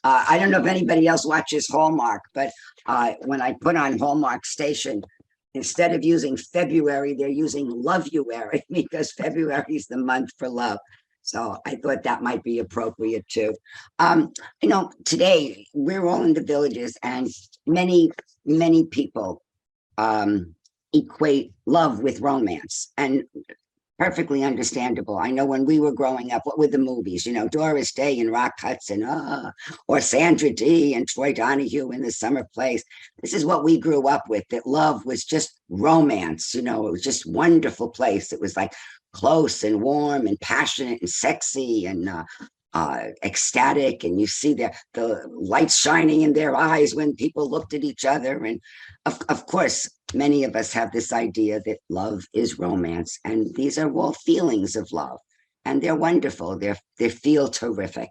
I don't know if anybody else watches Hallmark, but when I put on Hallmark Station, instead of using February, they're using Love-uary because February is the month for love. So I thought that might be appropriate too. Today we're all in the villages, and many people equate love with romance, and perfectly understandable. I know when we were growing up, what were the movies? Doris Day and Rock Hudson, or Sandra Dee and Troy Donahue in The Summer Place. This is what we grew up with, that love was just romance. It was just wonderful place. It was like close and warm and passionate and sexy and ecstatic, and you see the lights shining in their eyes when people looked at each other. And of course, many of us have this idea that love is romance, and these are all feelings of love, and they're wonderful. They feel terrific,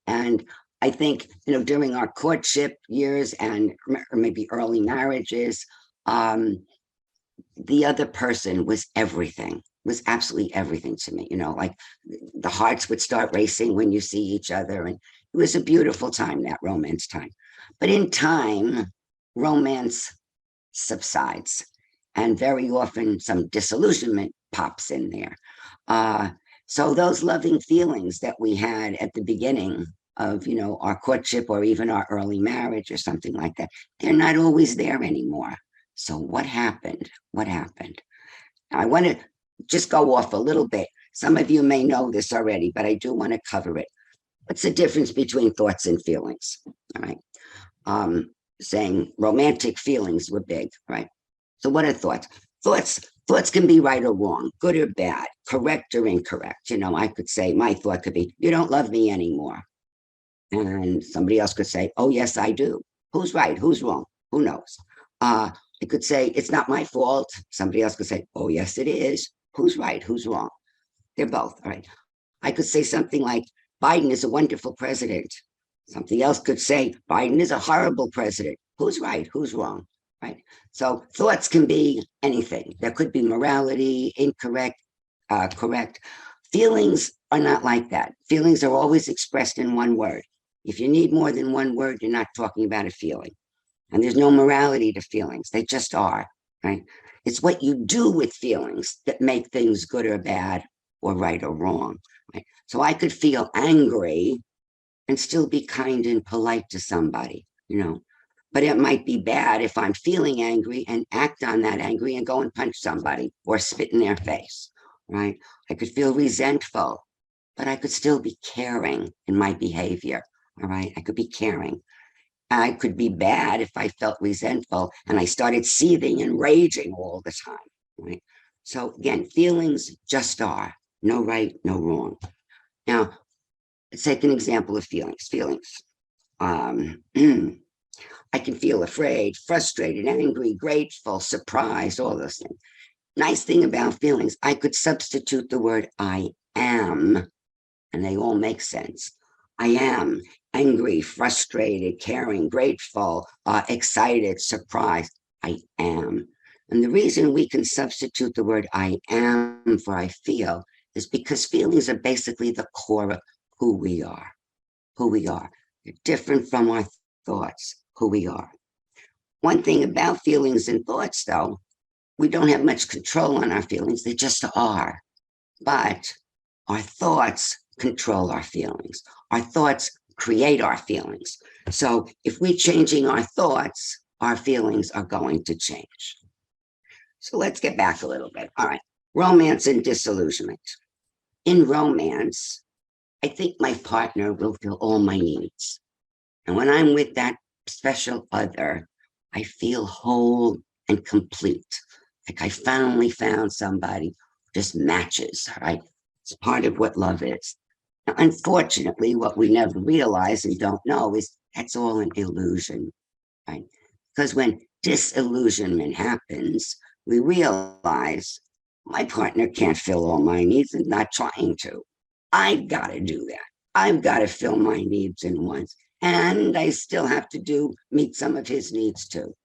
And I think, during our courtship years and or maybe early marriages, the other person was everything, was absolutely everything to me. Like the hearts would start racing when you see each other. And it was a beautiful time, that romance time. But in time, romance subsides, and very often some disillusionment pops in there. So those loving feelings that we had at the beginning of, our courtship or even our early marriage or something like that, they're not always there anymore. So what happened? I want to just go off a little bit. Some of you may know this already, but I do want to cover it. What's the difference between thoughts and feelings? All right. Saying romantic feelings were big, right? So what are thoughts? Thoughts can be right or wrong, good or bad, correct or incorrect. I could say, my thought could be, you don't love me anymore. And somebody else could say, oh, yes, I do. Who's right? Who's wrong? Who knows? I could say, it's not my fault. Somebody else could say, oh, yes, it is. Who's right? Who's wrong? They're both, right? I could say something like, Biden is a wonderful president. Something else could say, Biden is a horrible president. Who's right? Who's wrong? Right? So thoughts can be anything. There could be morality, incorrect, correct. Feelings are not like that. Feelings are always expressed in one word. If you need more than one word, you're not talking about a feeling. And there's no morality to feelings. They just are, right? It's what you do with feelings that make things good or bad or right or wrong, right? So I could feel angry and still be kind and polite to somebody, but it might be bad if I'm feeling angry and act on that angry and go and punch somebody or spit in their face, right? I could feel resentful, but I could still be caring in my behavior, all right? I could be caring. I could be bad if I felt resentful and I started seething and raging all the time, right? So again, feelings just are, no right, no wrong. Now, let's take an example of feelings. I can feel afraid, frustrated, angry, grateful, surprised, all those things. Nice thing about feelings, I could substitute the word I am, and they all make sense. I am angry, frustrated, caring, grateful, excited, surprised. I am. And the reason we can substitute the word I am for I feel is because feelings are basically the core of who we are. They're different from our thoughts, who we are. One thing about feelings and thoughts, though, we don't have much control on our feelings. They just are. But our thoughts control our feelings. Our thoughts create our feelings. So if we're changing our thoughts, our feelings are going to change. So let's get back a little bit. All right. Romance and disillusionment. In romance, I think my partner will fill all my needs. And when I'm with that special other, I feel whole and complete. Like I finally found somebody who just matches, right? It's part of what love is. Now, unfortunately, what we never realize and don't know is that's all an illusion, right? Because when disillusionment happens, we realize my partner can't fill all my needs and not trying to. I've got to do that. I've got to fill my needs and wants. And I still have to meet some of his needs too,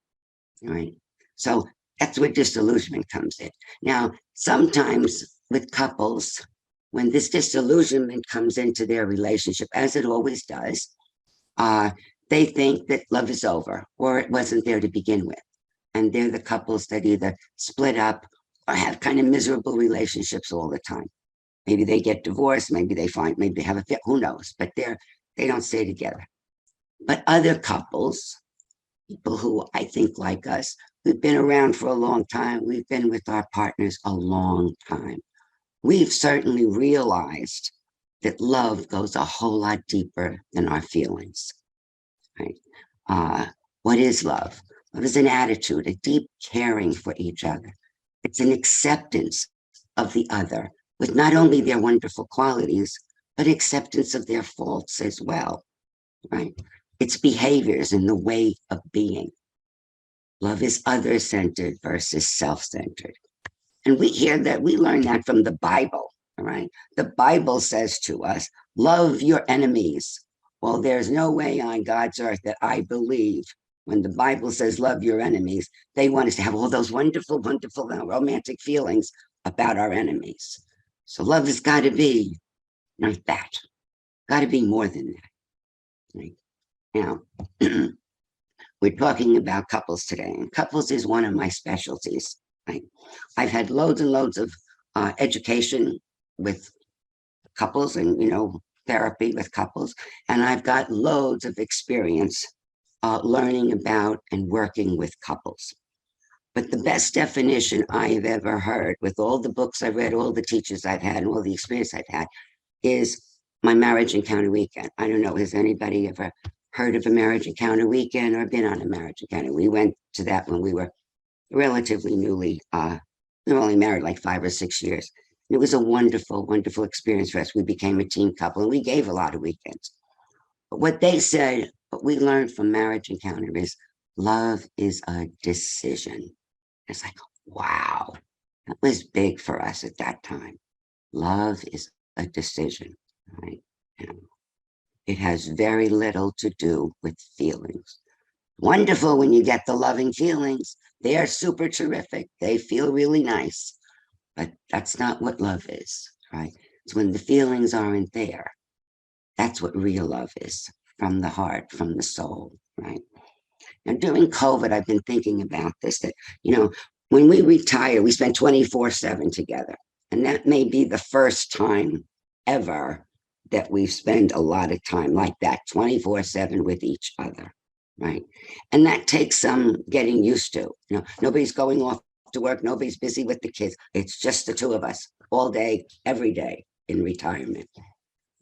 right? So that's where disillusionment comes in. Now, sometimes with couples, when this disillusionment comes into their relationship, as it always does, uh, they think that love is over or it wasn't there to begin with. And they're the couples that either split up or have kind of miserable relationships all the time. Maybe they get divorced, maybe they find, maybe they have a fit, who knows, but they don't stay together. But other couples, people who I think like us, we've been around for a long time, we've been with our partners a long time. We've certainly realized that love goes a whole lot deeper than our feelings, right? Uh, what is love? Love is an attitude, a deep caring for each other. It's an acceptance of the other with not only their wonderful qualities, but acceptance of their faults as well, right? It's behaviors and the way of being. Love is other centered versus self centered. And we hear that, we learn that from the Bible, all right? The Bible says to us, love your enemies. Well, there's no way on God's earth that I believe when the Bible says love your enemies, they want us to have all those wonderful, wonderful romantic feelings about our enemies. So love has got to be like that, got to be more than that. Right? Now, we're talking about couples today, and couples is one of my specialties. Right? I've had loads and loads of education with couples and, therapy with couples, and I've got loads of experience learning about and working with couples. But the best definition I've ever heard, with all the books I've read, all the teachers I've had, and all the experience I've had, is my marriage encounter weekend. I don't know, has anybody ever heard of a marriage encounter weekend or been on a marriage encounter? We went to that when we were relatively newly, we were only married like 5 or 6 years. And it was a wonderful, wonderful experience for us. We became a team couple and we gave a lot of weekends. But what they said, what we learned from marriage encounter is love is a decision. It's like, wow, that was big for us at that time. Love is a decision, right? And it has very little to do with feelings. Wonderful when you get the loving feelings. They are super terrific. They feel really nice. But that's not what love is, right? It's when the feelings aren't there. That's what real love is, from the heart, from the soul, right? Now, during COVID, I've been thinking about this, that, when we retire, we spend 24/7 together. And that may be the first time ever that we've spent a lot of time like that, 24/7 with each other, right? And that takes some getting used to. Nobody's going off to work, nobody's busy with the kids. It's just the two of us all day, every day in retirement.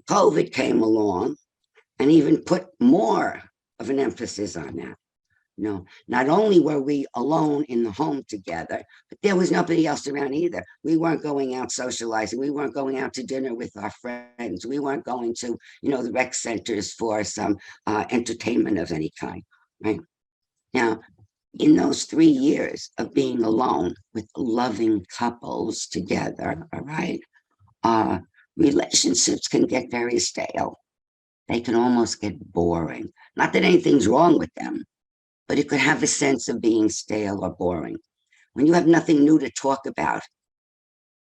COVID came along and even put more of an emphasis on that. Not only were we alone in the home together, but there was nobody else around either. We weren't going out socializing. We weren't going out to dinner with our friends. We weren't going to, the rec centers for some entertainment of any kind, right? Now, in those 3 years of being alone with loving couples together, all right, relationships can get very stale. They can almost get boring. Not that anything's wrong with them, but it could have a sense of being stale or boring. When you have nothing new to talk about,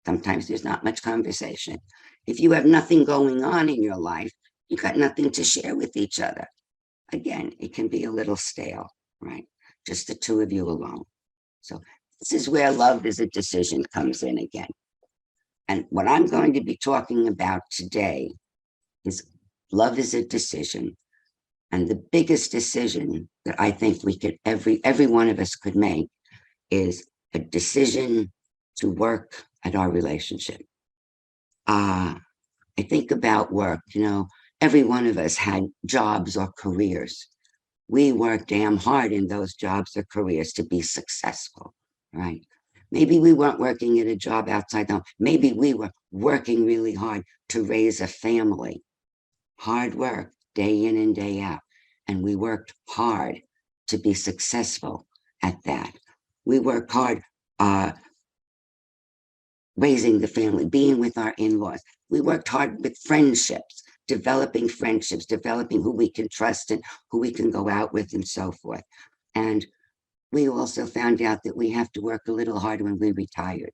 sometimes there's not much conversation. If you have nothing going on in your life, you've got nothing to share with each other. Again, it can be a little stale, right? Just the two of you alone. So this is where love is a decision comes in again. And what I'm going to be talking about today is love is a decision. And the biggest decision that I think we could, every one of us could make, is a decision to work at our relationship. I think about work, every one of us had jobs or careers. We worked damn hard in those jobs or careers to be successful, right? Maybe we weren't working at a job outside the home. Maybe we were working really hard to raise a family. Hard work, day in and day out. And we worked hard to be successful at that. We worked hard raising the family, being with our in-laws. We worked hard with friendships, developing who we can trust and who we can go out with and so forth. And we also found out that we have to work a little harder when we retired.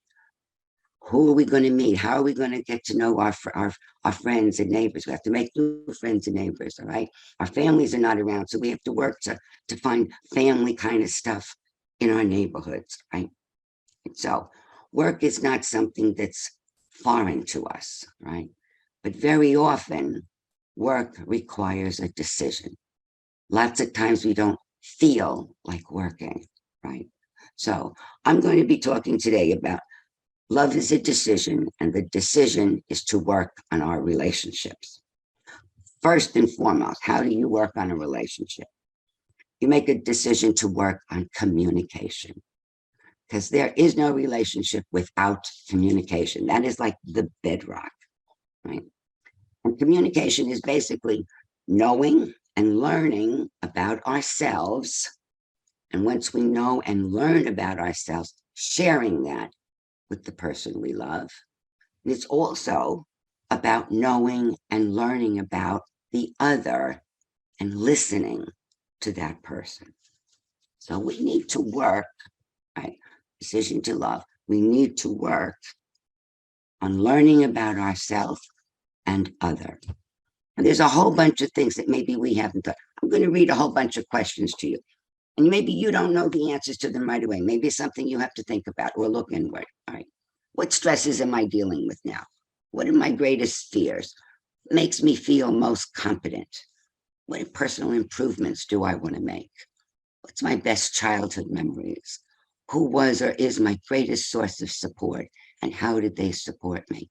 Who are we going to meet? How are we going to get to know our friends and neighbors? We have to make new friends and neighbors, all right? Our families are not around, so we have to work to find family kind of stuff in our neighborhoods, right? So work is not something that's foreign to us, right? But very often, work requires a decision. Lots of times we don't feel like working, right? So I'm going to be talking today about love is a decision, and the decision is to work on our relationships. First and foremost, how do you work on a relationship? You make a decision to work on communication, because there is no relationship without communication. That is like the bedrock, right? And communication is basically knowing and learning about ourselves. And once we know and learn about ourselves, sharing that with the person we love. And it's also about knowing and learning about the other and listening to that person. So we need to work, right? Decision to love. We need to work on learning about ourselves and other. And there's a whole bunch of things that maybe we haven't done. I'm going to read a whole bunch of questions to you. And maybe you don't know the answers to them right away. Maybe it's something you have to think about or look inward. All right. What stresses am I dealing with now? What are my greatest fears? Makes me feel most competent? What personal improvements do I want to make? What's my best childhood memories? Who was or is my greatest source of support? And how did they support me?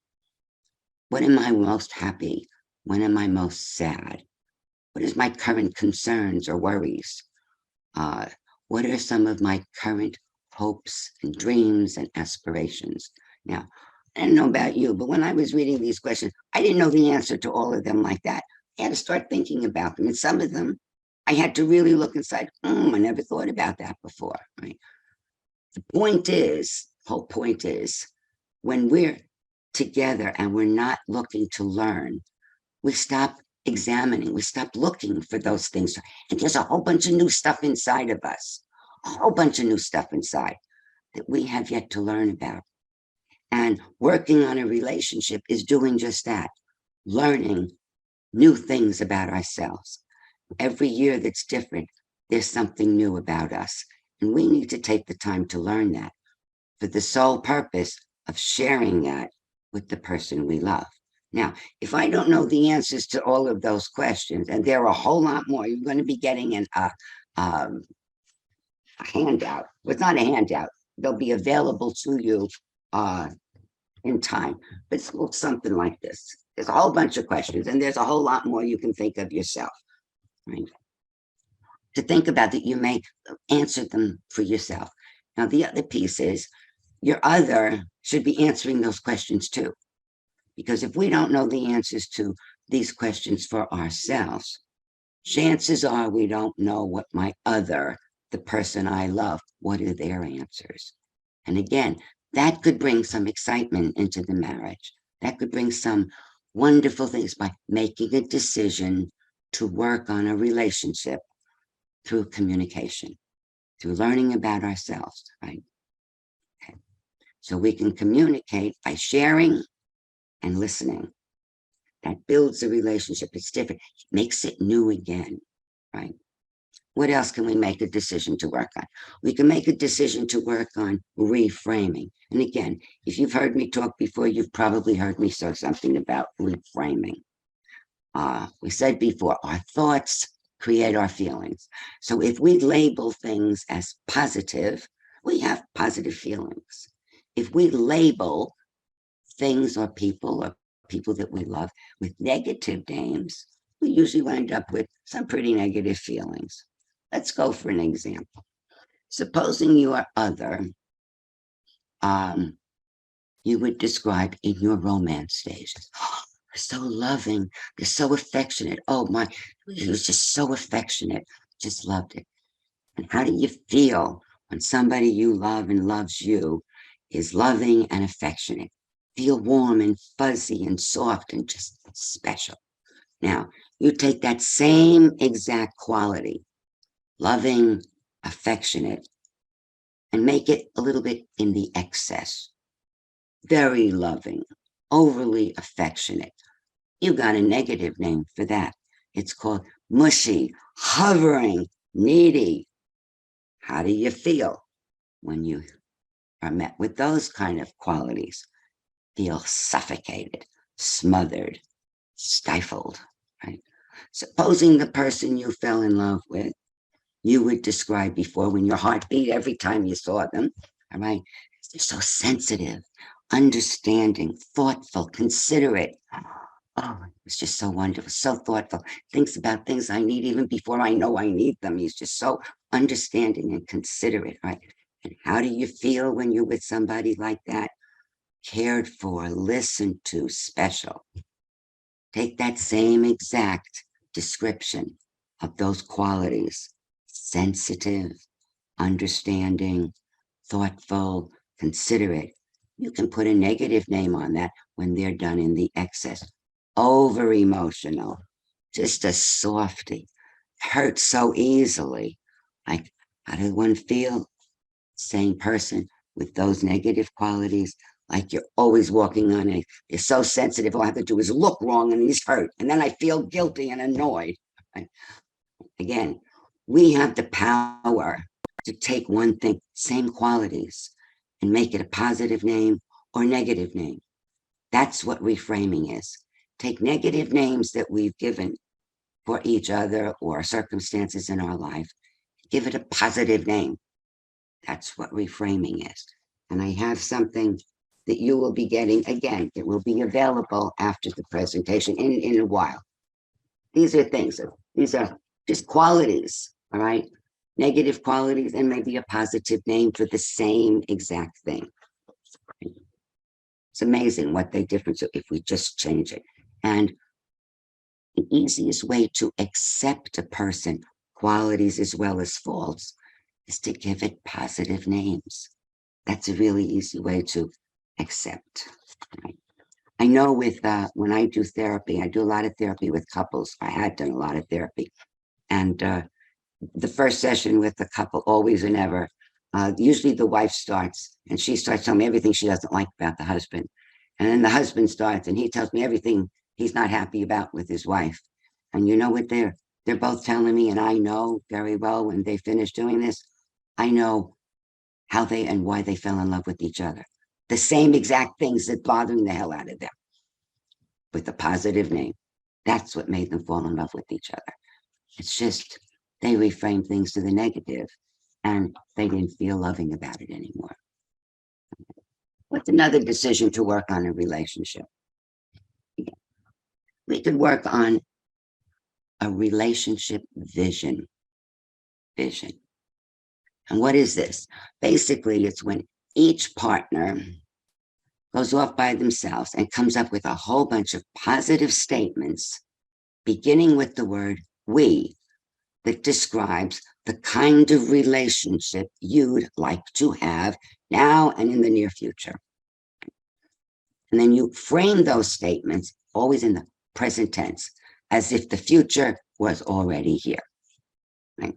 What am I most happy? When am I most sad? What is my current concerns or worries? Uh, what are some of my current hopes and dreams and aspirations? Now, I don't know about you, but when I was reading these questions, I didn't know the answer to all of them like that. I had to start thinking about them. And some of them, I had to really look inside. I never thought about that before, right? The whole point is, when we're together and we're not looking to learn, we stop examining, we stop looking for those things. And there's a whole bunch of new stuff inside of us, a whole bunch of new stuff inside that we have yet to learn about. And working on a relationship is doing just that, learning new things about ourselves. Every year that's different, there's something new about us. And we need to take the time to learn that for the sole purpose of sharing that with the person we love. Now, if I don't know the answers to all of those questions, and there are a whole lot more, you're going to be getting a handout. Well, it's not a handout. They'll be available to you in time. But it's something like this. There's a whole bunch of questions, and there's a whole lot more you can think of yourself, right? To think about that, you may answer them for yourself. Now, the other piece is your other should be answering those questions too. Because if we don't know the answers to these questions for ourselves, chances are we don't know what my other, the person I love, what are their answers? And again, that could bring some excitement into the marriage. That could bring some wonderful things by making a decision to work on a relationship through communication, through learning about ourselves, right? Okay. So we can communicate by sharing and listening. That builds a relationship. It's different. It makes it new again, right? What else can we make a decision to work on? We can make a decision to work on reframing. And again, if you've heard me talk before, you've probably heard me say something about reframing. We said before, our thoughts create our feelings. So if we label things as positive, we have positive feelings. If we label things or people that we love with negative names, we usually wind up with some pretty negative feelings. Let's go for an example. Supposing your other, you would describe in your romance stages. Oh, they're so loving, they're so affectionate. Oh my, he was just so affectionate, just loved it. And how do you feel when somebody you love and loves you is loving and affectionate? Feel warm and fuzzy and soft and just special. Now, you take that same exact quality, loving, affectionate, and make it a little bit in the excess. very loving, overly affectionate. You got a negative name for that. It's called mushy, hovering, needy. How do you feel when you are met with those kind of qualities? Feel suffocated, smothered, stifled, right? Supposing the person you fell in love with, you would describe before when your heart beat every time you saw them, all right? They're so sensitive, understanding, thoughtful, considerate. Oh, it's just so wonderful, so thoughtful. Thinks about things I need even before I know I need them. He's just so understanding and considerate, right? And how do you feel when you're with somebody like that? Cared for, listened to, special. Take that same exact description of those qualities: sensitive, understanding, thoughtful, considerate. You can put a negative name on that when they're done in the excess. Over emotional, just a softy, hurt so easily. Like, how does one feel? Same person with those negative qualities, like you're always walking on a, you're so sensitive, all I have to do is look wrong and he's hurt. And then I feel guilty and annoyed. Right? Again, we have the power to take one thing, same qualities, and make it a positive name or negative name. That's what reframing is. Take negative names that we've given for each other or circumstances in our life, give it a positive name. That's what reframing is. And I have something that you will be getting again. It will be available after the presentation in a while. These are things, these are just qualities, all right? Negative qualities and maybe a positive name for the same exact thing. It's amazing what they differ if we just change it. And the easiest way to accept a person, qualities as well as faults, is to give it positive names. That's a really easy way to accept. Right? I know with when I do therapy, I do a lot of therapy with couples. I had done a lot of therapy. And the first session with the couple, always and ever, usually the wife starts and she starts telling me everything she doesn't like about the husband. And then the husband starts and he tells me everything he's not happy about with his wife. And you know what they're both telling me, and I know very well when they finish doing this, I know how they and why they fell in love with each other. The same exact things that bothering the hell out of them with a positive name. That's what made them fall in love with each other. It's just they reframed things to the negative and they didn't feel loving about it anymore. What's another decision to work on a relationship? We could work on a relationship vision. Vision. And what is this? Basically, it's when each partner goes off by themselves and comes up with a whole bunch of positive statements, beginning with the word we, that describes the kind of relationship you'd like to have now and in the near future. And then you frame those statements always in the present tense, as if the future was already here. Right?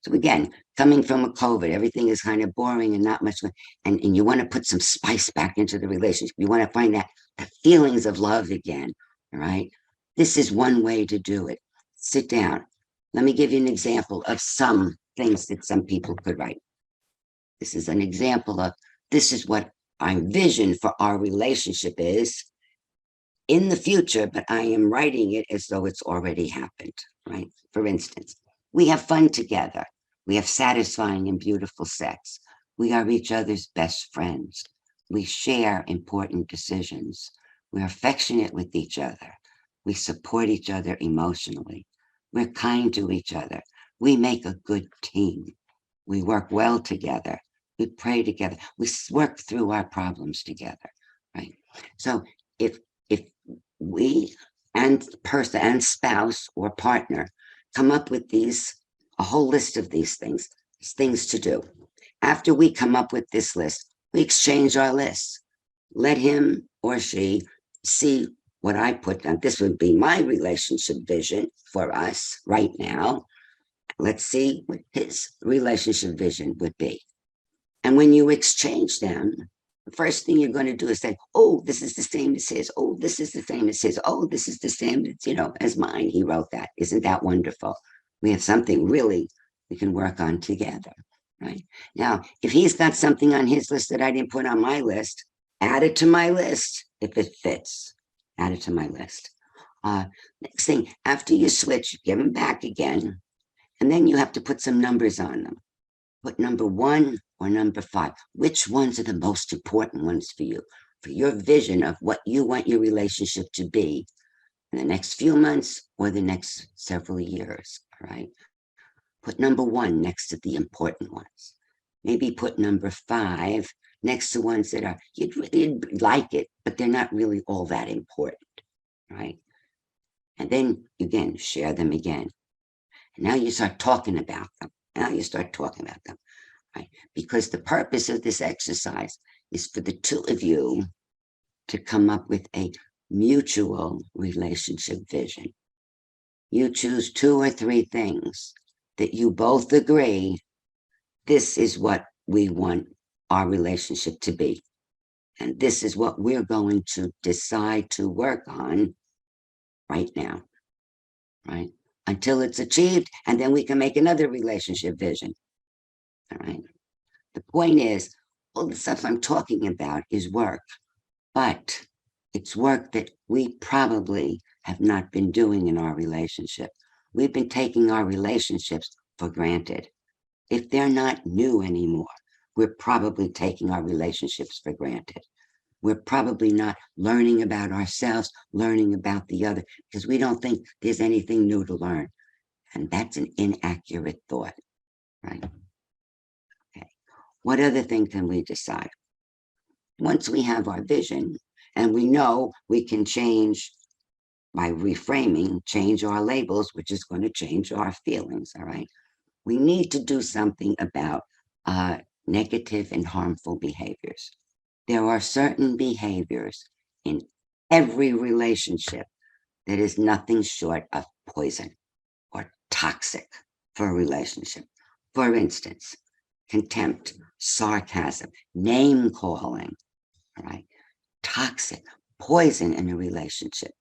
So again, coming from a COVID, everything is kind of boring and not much, and you want to put some spice back into the relationship. You want to find that the feelings of love again, all right? This is one way to do it. Sit down. Let me give you an example of some things that some people could write. This is an example of, this is what I envision for our relationship is in the future, but I am writing it as though it's already happened, right? For instance, we have fun together. We have satisfying and beautiful sex. We are each other's best friends. We share important decisions. We're affectionate with each other. We support each other emotionally. We're kind to each other. We make a good team. We work well together. We pray together. We work through our problems together, right? So if we and person and spouse or partner come up with these, a whole list of these things to do. After we come up with this list, we exchange our lists. Let him or she see what I put down. This would be my relationship vision for us right now. Let's see what his relationship vision would be. And when you exchange them, the first thing you're going to do is say, oh, this is the same as his. Oh, this is the same as his. Oh, this is the same as, as mine. He wrote that. Isn't that wonderful? We have something really we can work on together, right? Now, if he's got something on his list that I didn't put on my list, add it to my list if it fits. Add it to my list. Next thing, after you switch, give them back again, and then you have to put some numbers on them. Put number 1 or number 5. Which ones are the most important ones for you, for your vision of what you want your relationship to be in the next few months or the next several years, all right? Put number 1 next to the important ones. Maybe put number 5 next to ones that are, you'd like it, but they're not really all that important, right? And then, again, share them again. And now you start talking about them. Right? Because the purpose of this exercise is for the two of you to come up with a mutual relationship vision. You choose 2 or 3 things that you both agree, this is what we want our relationship to be. And this is what we're going to decide to work on right now, right? Until it's achieved, and then we can make another relationship vision, all right? The point is, all the stuff I'm talking about is work, but it's work that we probably have not been doing in our relationship. We've been taking our relationships for granted. If they're not new anymore, we're probably taking our relationships for granted. We're probably not learning about ourselves, learning about the other, because we don't think there's anything new to learn. And that's an inaccurate thought, right? Okay. What other thing can we decide? Once we have our vision and we know we can change by reframing, change our labels, which is going to change our feelings, all right? We need to do something about negative and harmful behaviors. There are certain behaviors in every relationship that is nothing short of poison or toxic for a relationship. For instance, contempt, sarcasm, name calling, all right? Toxic, poison in a relationship.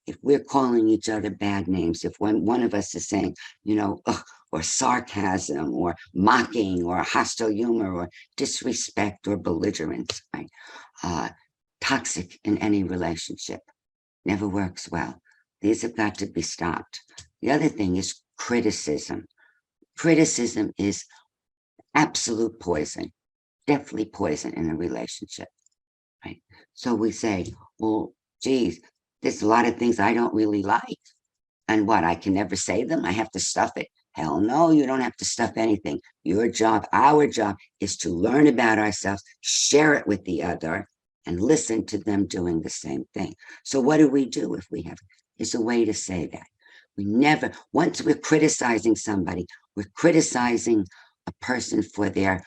If we're calling each other bad names, if one of us is saying, ugh, or sarcasm or mocking or hostile humor or disrespect or belligerence, right? Toxic in any relationship, never works well. These have got to be stopped. The other thing is criticism. Criticism is absolute poison, definitely poison in a relationship, right? So we say, well, geez, there's a lot of things I don't really like. And what, I can never say them? I have to stuff it? Hell no, you don't have to stuff anything. Your job, our job, is to learn about ourselves, share it with the other, and listen to them doing the same thing. So what do we do if we have, there's a way to say that. We never, once we're criticizing somebody, we're criticizing a person for their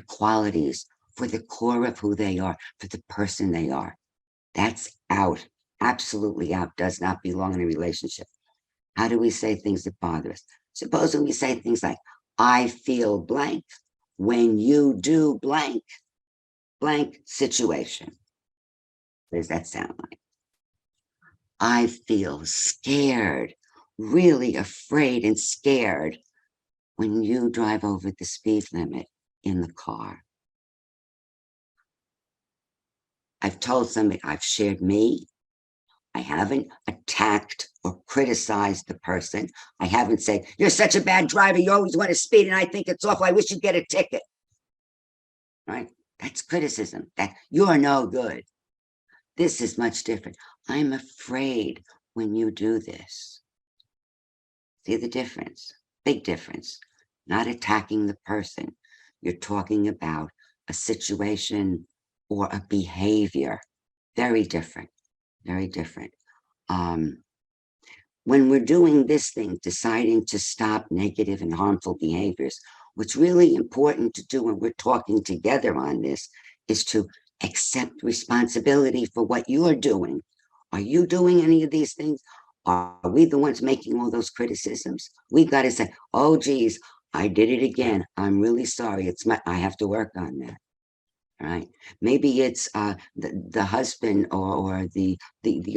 qualities, for the core of who they are, for the person they are. That's out, absolutely out, does not belong in a relationship. How do we say things that bother us? Supposing we say things like, I feel blank when you do blank, blank situation. What does that sound like? I feel scared, really afraid and scared when you drive over the speed limit in the car. I've told somebody, I've shared me. I haven't attacked or criticized the person. I haven't said, you're such a bad driver. You always want to speed and I think it's awful. I wish you'd get a ticket. Right? That's criticism. That you're no good. This is much different. I'm afraid when you do this. See the difference? Big difference. Not attacking the person. You're talking about a situation or a behavior. Very different. Very different. When we're doing this thing, deciding to stop negative and harmful behaviors, what's really important to do when we're talking together on this is to accept responsibility for what you're doing. Are you doing any of these things? Are we the ones making all those criticisms? We've got to say, oh, geez, I did it again. I'm really sorry. I have to work on that. All right. Maybe it's the husband or the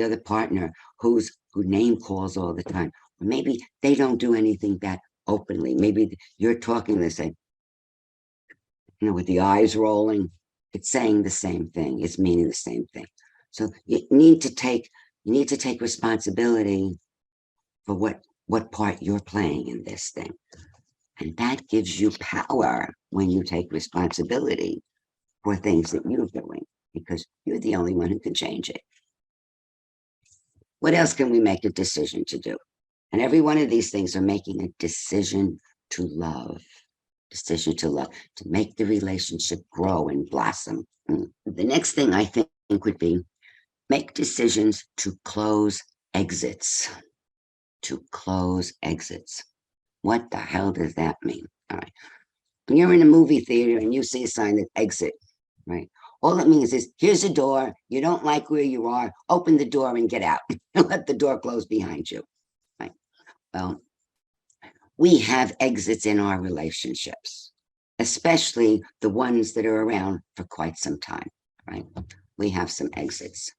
other partner who name calls all the time. Maybe they don't do anything that openly. Maybe you're talking, they say, with the eyes rolling, it's saying the same thing, it's meaning the same thing. So you need to take responsibility for what part you're playing in this thing. And that gives you power when you take responsibility for things that you're doing, because you're the only one who can change it. What else can we make a decision to do? And every one of these things are making a decision to love, to make the relationship grow and blossom. The next thing I think would be make decisions to close exits. To close exits. What the hell does that mean? All right. When you're in a movie theater and you see a sign that exit, right? All it means is here's a door. You don't like where you are. Open the door and get out. Let the door close behind you. Right. Well, we have exits in our relationships, especially the ones that are around for quite some time. Right. We have some exits,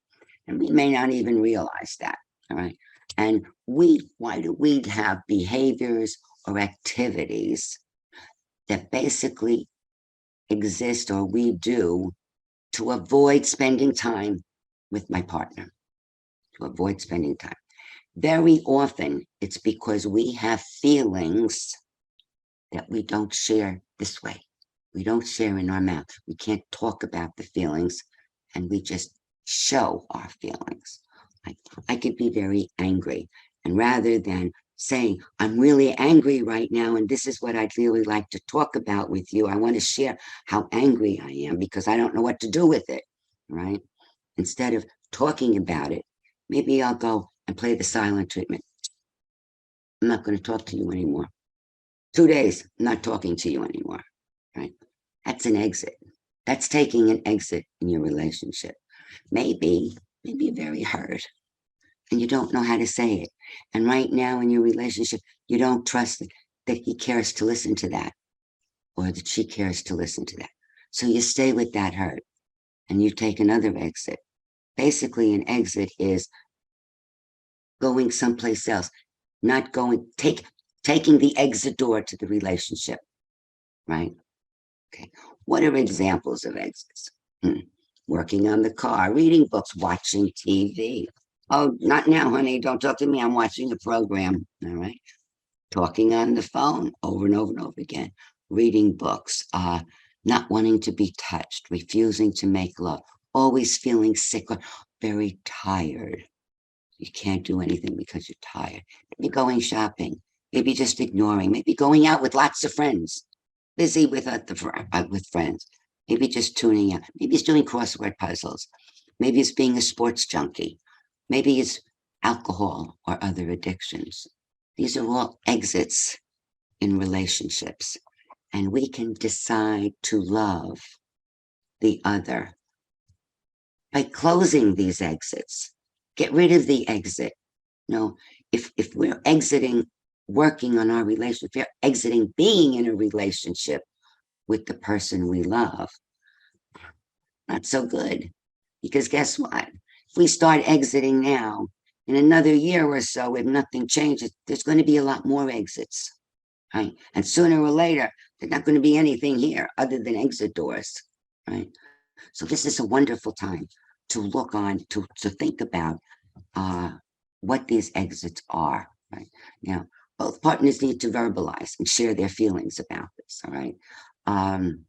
and we may not even realize that. All right. And why do we have behaviors or activities that basically exist or we do to avoid spending time with my partner, to avoid spending time? Very often, it's because we have feelings that we don't share this way. We don't share in our mouth. We can't talk about the feelings, and we just show our feelings. I could be very angry, and rather than saying, I'm really angry right now, and this is what I'd really like to talk about with you, I want to share how angry I am because I don't know what to do with it, right? Instead of talking about it, maybe I'll go and play the silent treatment. I'm not going to talk to you anymore. 2 days, I'm not talking to you anymore, right? That's an exit. That's taking an exit in your relationship. Maybe you're very hurt and you don't know how to say it. And right now in your relationship, you don't trust that he cares to listen to that or that she cares to listen to that. So you stay with that hurt and you take another exit. Basically, an exit is going someplace else, not taking the exit door to the relationship, right? Okay. What are examples of exits? Working on the car, reading books, watching TV. Oh, not now, honey. Don't talk to me. I'm watching a program. All right. Talking on the phone over and over and over again. Reading books, not wanting to be touched, refusing to make love, always feeling sick or very tired. You can't do anything because you're tired. Maybe going shopping, maybe just ignoring, maybe going out with lots of friends, busy with friends, maybe just tuning out, maybe it's doing crossword puzzles, maybe it's being a sports junkie, maybe it's alcohol or other addictions. These are all exits in relationships, and we can decide to love the other by closing these exits. Get rid of the exit. If we're exiting working on our relationship, if we're exiting being in a relationship with the person we love, not so good. Because guess what? If we start exiting now, in another year or so, if nothing changes, there's going to be a lot more exits. Right? And sooner or later, there's not going to be anything here other than exit doors. Right? So this is a wonderful time to look on, to think about what these exits are. Right now, both partners need to verbalize and share their feelings about this. All right. And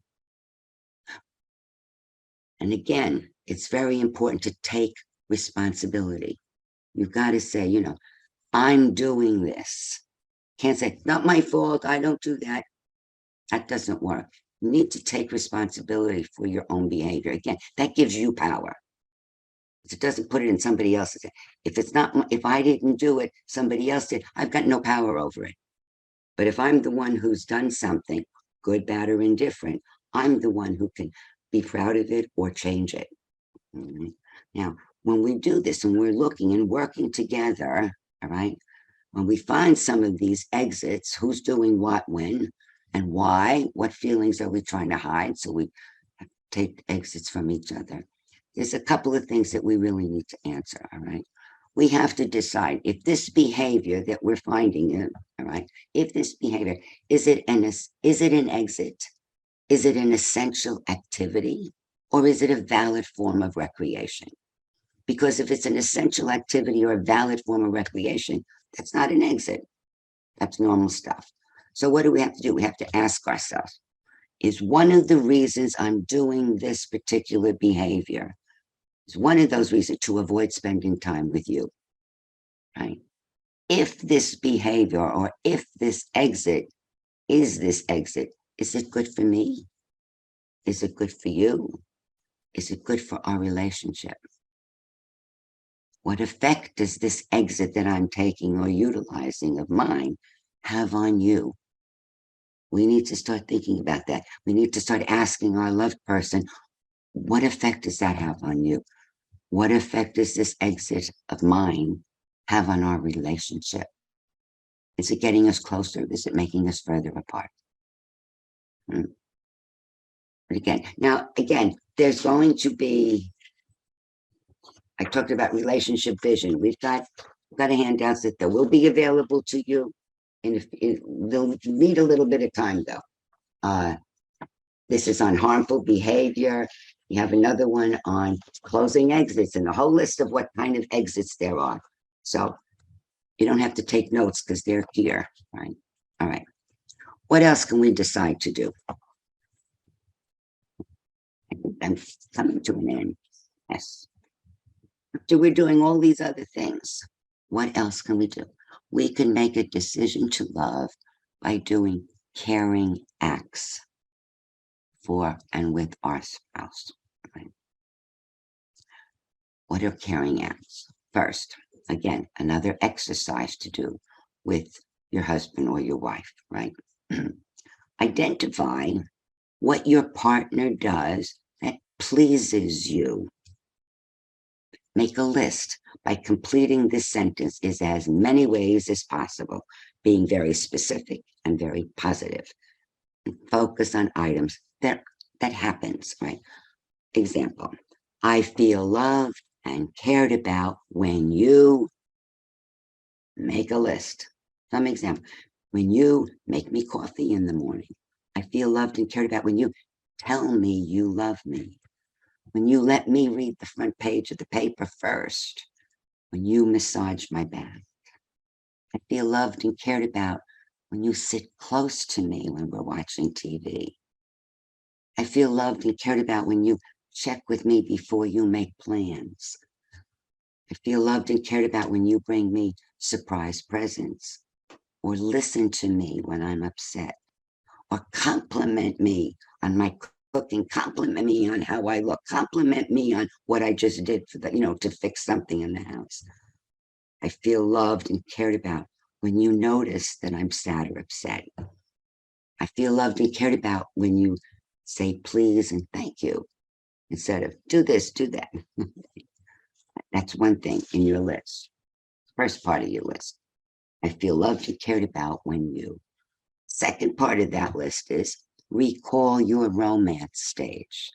again, it's very important to take responsibility. You've got to say, I'm doing this. Can't say, not my fault. I don't do that. That doesn't work. You need to take responsibility for your own behavior. Again, that gives you power. It doesn't put it in somebody else's. If I didn't do it, somebody else did, I've got no power over it. But if I'm the one who's done something, good, bad, or indifferent, I'm the one who can be proud of it or change it. Mm-hmm. Now, when we do this and we're looking and working together, all right, when we find some of these exits, who's doing what, when, and why, what feelings are we trying to hide? So we take exits from each other, there's a couple of things that we really need to answer, all right? We have to decide if this behavior that we're finding in, all right, if this behavior, is it an exit? Is it an essential activity? Or is it a valid form of recreation? Because if it's an essential activity or a valid form of recreation, that's not an exit. That's normal stuff. So what do we have to do? We have to ask ourselves, is one of the reasons I'm doing this particular behavior, is one of those reasons to avoid spending time with you, right? If this behavior or if this exit is it good for me? Is it good for you? Is it good for our relationship? What effect does this exit that I'm taking or utilizing of mine have on you? We need to start thinking about that. We need to start asking our loved person, what effect does that have on you? What effect does this exit of mine have on our relationship? Is it getting us closer? Is it making us further apart? But again, there's going to be, I talked about relationship vision. We've got a handouts that will be available to you. And they'll need a little bit of time though. This is on harmful behavior. You have another one on closing exits and a whole list of what kind of exits there are. So you don't have to take notes because they're here, right? All right. What else can we decide to do? I think I'm coming to an end. Yes. After we're doing all these other things, what else can we do? We can make a decision to love by doing caring acts for and with our spouse. Right? What are caring acts? First, again, another exercise to do with your husband or your wife, right? Identify what your partner does that pleases you. Make a list. By completing this sentence is as many ways as possible, being very specific and very positive. Focus on items that happens, right? Example, I feel loved and cared about when you make a list. Some example, when you make me coffee in the morning. I feel loved and cared about when you tell me you love me. When you let me read the front page of the paper first. When you massage my back. I feel loved and cared about when you sit close to me when we're watching TV. I feel loved and cared about when you check with me before you make plans. I feel loved and cared about when you bring me surprise presents or listen to me when I'm upset or compliment me on my cooking, compliment me on how I look, compliment me on what I just did for to fix something in the house. I feel loved and cared about when you notice that I'm sad or upset. I feel loved and cared about when you say please and thank you instead of do this, do that. That's one thing in your list. First part of your list. I feel loved and cared about when you. Second part of that list is recall your romance stage.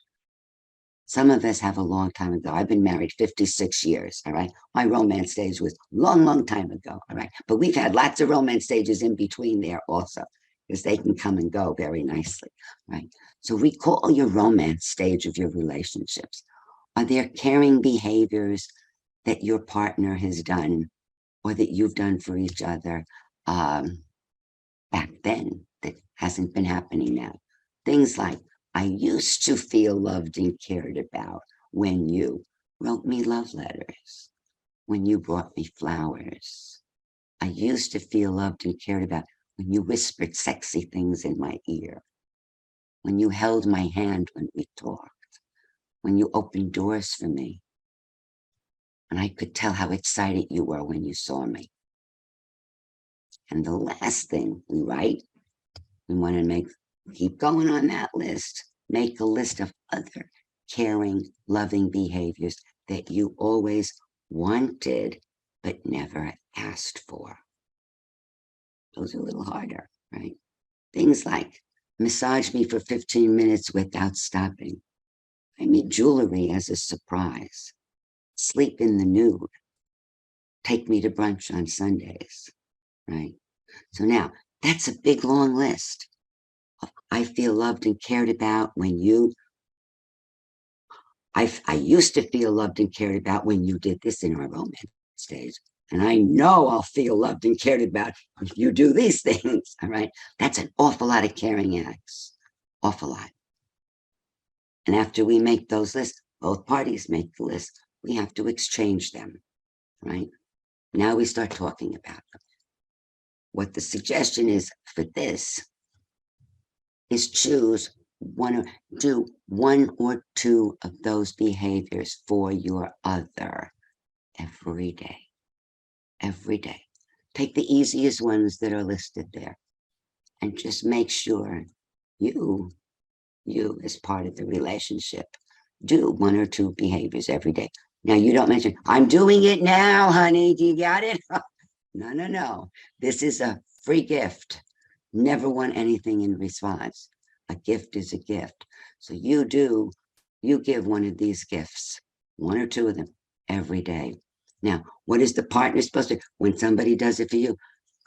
Some of us have a long time ago. I've been married 56 years, all right? My romance stage was long, long time ago, all right? But we've had lots of romance stages in between there also, because they can come and go very nicely, right? So recall your romance stage of your relationships. Are there caring behaviors that your partner has done or that you've done for each other back then that hasn't been happening now? Things like, I used to feel loved and cared about when you wrote me love letters, when you brought me flowers. I used to feel loved and cared about when you whispered sexy things in my ear, when you held my hand when we talked, when you opened doors for me, and I could tell how excited you were when you saw me. And the last thing we write, we want to keep going on that list, make a list of other caring, loving behaviors that you always wanted, but never asked for. Those are a little harder, right? Things like massage me for 15 minutes without stopping. Buy me jewelry as a surprise. Sleep in the nude. Take me to brunch on Sundays, right? So now that's a big, long list. I feel loved and cared about when you, I used to feel loved and cared about when you did this in our romance stage. And I know I'll feel loved and cared about if you do these things, all right? That's an awful lot of caring acts, awful lot. And after we make those lists, both parties make the list, we have to exchange them, right? Now we start talking about them. What the suggestion is for this is choose one or do one or two of those behaviors for your other every day. Every day. Take the easiest ones that are listed there and just make sure you as part of the relationship do one or two behaviors every day. Now you don't mention, I'm doing it now, honey. Do you got it? No. This is a free gift. Never want anything in response. A gift is a gift. So you give one of these gifts, one or two of them every day. Now, what is the partner supposed to, when somebody does it for you?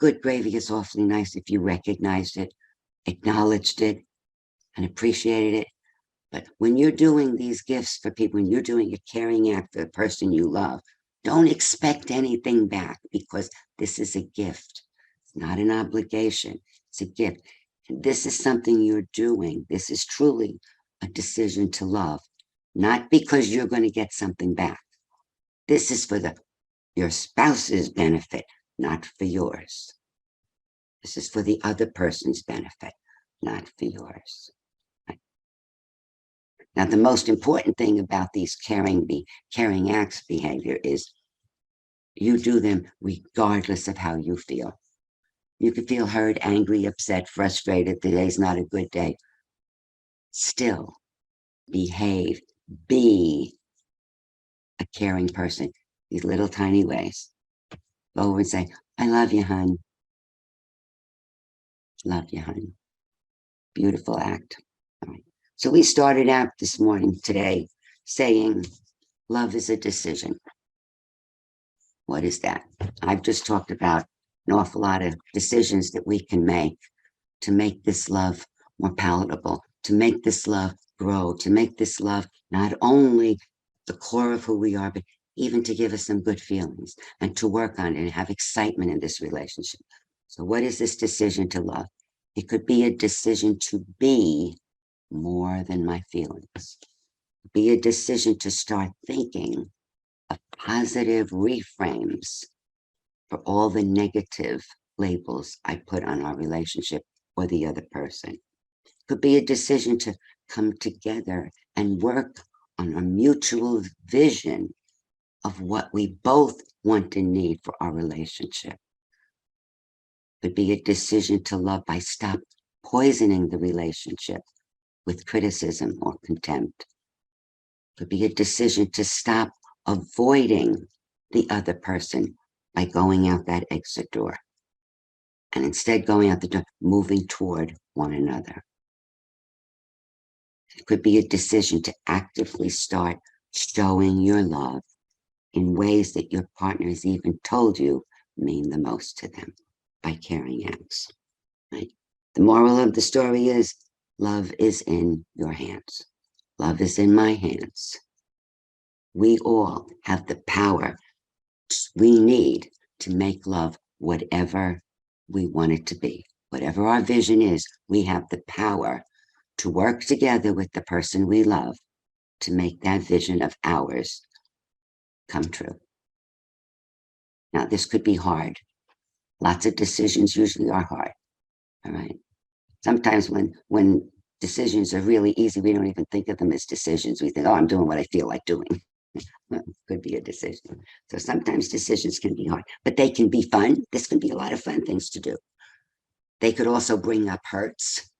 Good gravy, is awfully nice if you recognized it, acknowledged it, and appreciated it. But when you're doing these gifts for people, when you're doing a caring act for the person you love, don't expect anything back, because this is a gift. It's not an obligation. It's a gift. And this is something you're doing. This is truly a decision to love, not because you're going to get something back. This is for your spouse's benefit, not for yours. This is for the other person's benefit, not for yours. Now, the most important thing about these caring acts behavior is you do them regardless of how you feel. You could feel hurt, angry, upset, frustrated. Today's not a good day. Still, behave. Be a caring person. These little tiny ways. Go over and say, I love you, hon. Love you, hon. Beautiful act. All right. So we started out this morning today saying love is a decision. What is that? I've just talked about an awful lot of decisions that we can make to make this love more palatable, to make this love grow, to make this love not only the core of who we are, but even to give us some good feelings and to work on it and have excitement in this relationship. So what is this decision to love? It could be a decision to be more than my feelings. Be a decision to start thinking of positive reframes for all the negative labels I put on our relationship or the other person. It could be a decision to come together and work on a mutual vision of what we both want and need for our relationship. It could be a decision to love by stop poisoning the relationship with criticism or contempt. It could be a decision to stop avoiding the other person by going out that exit door, and instead going out the door, moving toward one another. It could be a decision to actively start showing your love in ways that your partner has even told you mean the most to them by caring acts, right? The moral of the story is love is in your hands. Love is in my hands. We all have the power we need to make love whatever we want it to be. Whatever our vision is, we have the power to work together with the person we love to make that vision of ours come true. Now, this could be hard. Lots of decisions usually are hard, all right? Sometimes when decisions are really easy, we don't even think of them as decisions. We think, oh, I'm doing what I feel like doing. Well, could be a decision. So sometimes decisions can be hard, but they can be fun. This can be a lot of fun things to do. They could also bring up hurts.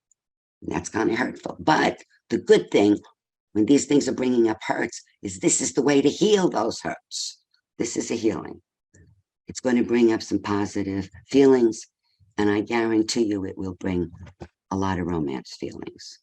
And that's kind of hurtful. But the good thing when these things are bringing up hurts is this is the way to heal those hurts. This is a healing. It's going to bring up some positive feelings, and I guarantee you it will bring a lot of romance feelings.